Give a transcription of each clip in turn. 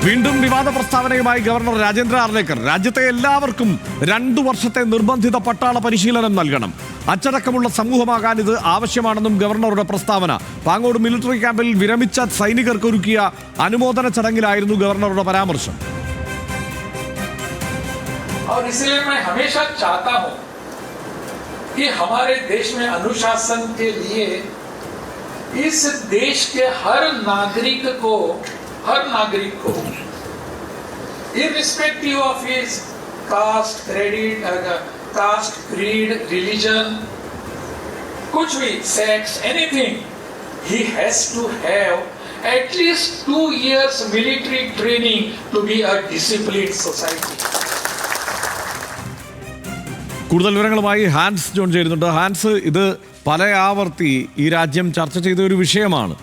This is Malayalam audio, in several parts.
വീണ്ടും വിവാദ പ്രസ്താവനയുമായി ഗവർണർ രാജേന്ദ്ര ആർലേക്കർ. രാജ്യത്തെ എല്ലാവർക്കും 2 വർഷത്തെ നിർബന്ധിത പട്ടാള പരിശീലനം നൽകണം. അച്ചടക്കമുള്ള സമൂഹമാകാൻ ഇത് ആവശ്യമാണെന്നും ഗവർണറുടെ പ്രസ്താവന. പാങ്ങോട് മിലിറ്ററി ക്യാമ്പിൽ വിരമിച്ച സൈനികർക്കൊരുക്കിയ അനുമോദന ചടങ്ങിലായിരുന്നു ഗവർണറുടെ പരാമർശം. और इसलिए मैं हमेशा चाहता हूं कि हमारे देश में अनुशासन के लिए इस देश के हर नागरिक को irrespective of his cast, creed, religion, कुछ भी, sex, anything, he has to have at least 2 years military training to be a disciplined society. കൂടുതൽ വിവരങ്ങളുമായി ഹാൻസ് ജോൺ ചേരുന്നുണ്ട്. ഹാൻസ്, ഇത് പല ആവർത്തി ഈ രാജ്യം ചർച്ച ചെയ്ത ഒരു വിഷയമാണ്.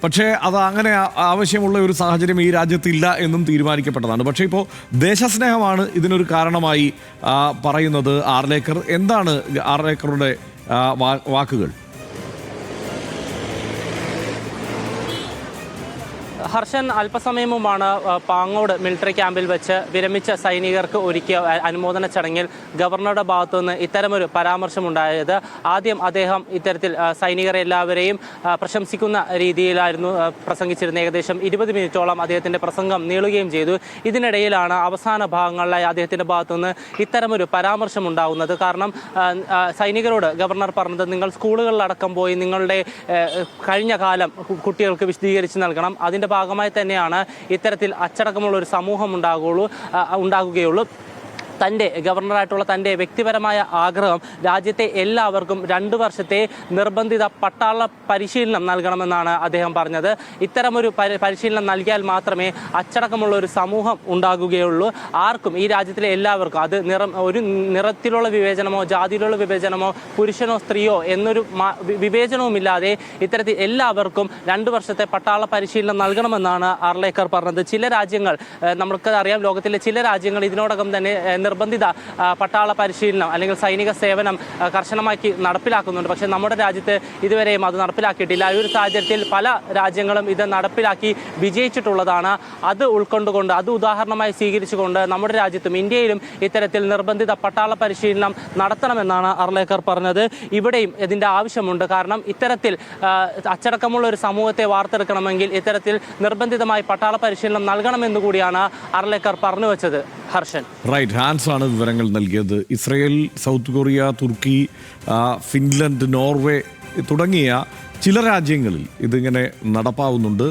പക്ഷേ അത് അങ്ങനെ ആവശ്യമുള്ള ഒരു സാഹചര്യം ഈ രാജ്യത്തില്ല എന്നും തീരുമാനിക്കപ്പെട്ടതാണ്. പക്ഷേ ഇപ്പോൾ ദേശസ്നേഹമാണ് ഇതിനൊരു കാരണമായി പറയുന്നത് ആർലേക്കർ. എന്താണ് ആർലേക്കറുടെ വാക്കുകൾ? ഹർഷൻ, അല്പസമയം മുമ്പാണ് പാങ്ങോട് മിലിറ്ററി ക്യാമ്പിൽ വെച്ച് വിരമിച്ച സൈനികർക്ക് ഒരുക്കിയ അനുമോദന ചടങ്ങിൽ ഗവർണറുടെ ഭാഗത്തു നിന്ന് ഇത്തരമൊരു പരാമർശമുണ്ടായത്. ആദ്യം അദ്ദേഹം ഇത്തരത്തിൽ സൈനികരെ എല്ലാവരെയും പ്രശംസിക്കുന്ന രീതിയിലായിരുന്നു പ്രസംഗിച്ചിരുന്നത്. ഏകദേശം 20 മിനിറ്റോളം അദ്ദേഹത്തിൻ്റെ പ്രസംഗം നീളുകയും ചെയ്തു. ഇതിനിടയിലാണ് അവസാന ഭാഗങ്ങളിലായി അദ്ദേഹത്തിൻ്റെ ഭാഗത്തു നിന്ന് ഇത്തരമൊരു പരാമർശം ഉണ്ടാകുന്നത്. കാരണം സൈനികരോട് ഗവർണർ പറഞ്ഞത്, നിങ്ങൾ സ്കൂളുകളിലടക്കം പോയി നിങ്ങളുടെ കഴിഞ്ഞ കാലം കുട്ടികൾക്ക് വിശദീകരിച്ച് നൽകണം. അതിൻ്റെ ഭാഗമായി തന്നെയാണ് ഇത്തരത്തിൽ അച്ചടക്കമുള്ള ഒരു സമൂഹം ഉണ്ടാകുകയുള്ളൂ. ഗവർണറായിട്ടുള്ള തൻ്റെ വ്യക്തിപരമായ ആഗ്രഹം രാജ്യത്തെ എല്ലാവർക്കും 2 വർഷത്തെ നിർബന്ധിത പട്ടാള പരിശീലനം നൽകണമെന്നാണ് അദ്ദേഹം പറഞ്ഞത്. ഇത്തരമൊരു പരിശീലനം നൽകിയാൽ മാത്രമേ അച്ചടക്കമുള്ള ഒരു സമൂഹം ഉണ്ടാകുകയുള്ളൂ. ആർക്കും, ഈ രാജ്യത്തിലെ എല്ലാവർക്കും, അത് ഒരു നിറത്തിലുള്ള വിവേചനമോ ജാതിയിലുള്ള വിവേചനമോ പുരുഷനോ സ്ത്രീയോ എന്നൊരു വിവേചനവുമില്ലാതെ ഇത്തരത്തിൽ എല്ലാവർക്കും 2 വർഷത്തെ പട്ടാള പരിശീലനം നൽകണമെന്നാണ് ആർലേക്കർ പറഞ്ഞത്. ചില രാജ്യങ്ങൾ, നമുക്കറിയാം, ലോകത്തിലെ ചില രാജ്യങ്ങൾ ഇതിനോടകം തന്നെ നിർബന്ധിത പട്ടാള പരിശീലനം അല്ലെങ്കിൽ സൈനിക സേവനം കർശനമാക്കി നടപ്പിലാക്കുന്നുണ്ട്. പക്ഷേ നമ്മുടെ രാജ്യത്ത് ഇതുവരെയും അത് നടപ്പിലാക്കിയിട്ടില്ല. ഈ ഒരു സാഹചര്യത്തിൽ പല രാജ്യങ്ങളും ഇത് നടപ്പിലാക്കി വിജയിച്ചിട്ടുള്ളതാണ്. അത് ഉൾക്കൊണ്ടുകൊണ്ട്, അത് ഉദാഹരണമായി സ്വീകരിച്ചുകൊണ്ട് നമ്മുടെ രാജ്യത്തും ഇന്ത്യയിലും ഇത്തരത്തിൽ നിർബന്ധിത പട്ടാള പരിശീലനം നടത്തണമെന്നാണ് ആർലേക്കർ പറഞ്ഞത്. ഇവിടെയും ഇതിൻ്റെ ആവശ്യമുണ്ട്. കാരണം ഇത്തരത്തിൽ അച്ചടക്കമുള്ള ഒരു സമൂഹത്തെ വാർത്തെടുക്കണമെങ്കിൽ ഇത്തരത്തിൽ നിർബന്ധിതമായി പട്ടാള പരിശീലനം നൽകണമെന്ന് കൂടിയാണ് ആർലേക്കർ പറഞ്ഞു വെച്ചത്. ഹർഷൻ, റൈറ്റ്. ഹാൻസ് ആണ് വിവരങ്ങൾ നൽകിയത്. ഇസ്രയേൽ, സൗത്ത് കൊറിയ, തുർക്കി, ഫിൻലൻഡ്, നോർവേ തുടങ്ങിയ ചില രാജ്യങ്ങളിൽ ഇതിങ്ങനെ നടപ്പാവുന്നുണ്ട്.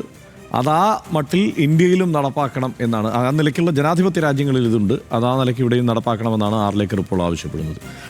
അതാ മട്ടിൽ ഇന്ത്യയിലും നടപ്പാക്കണം എന്നാണ്. ആ നിലയ്ക്കുള്ള ജനാധിപത്യ രാജ്യങ്ങളിൽ ഇതുണ്ട്. അതാ നിലയ്ക്ക് ഇവിടെയും നടപ്പാക്കണമെന്നാണ് ആർലേക്കർ ഇപ്പോൾ ആവശ്യപ്പെടുന്നത്.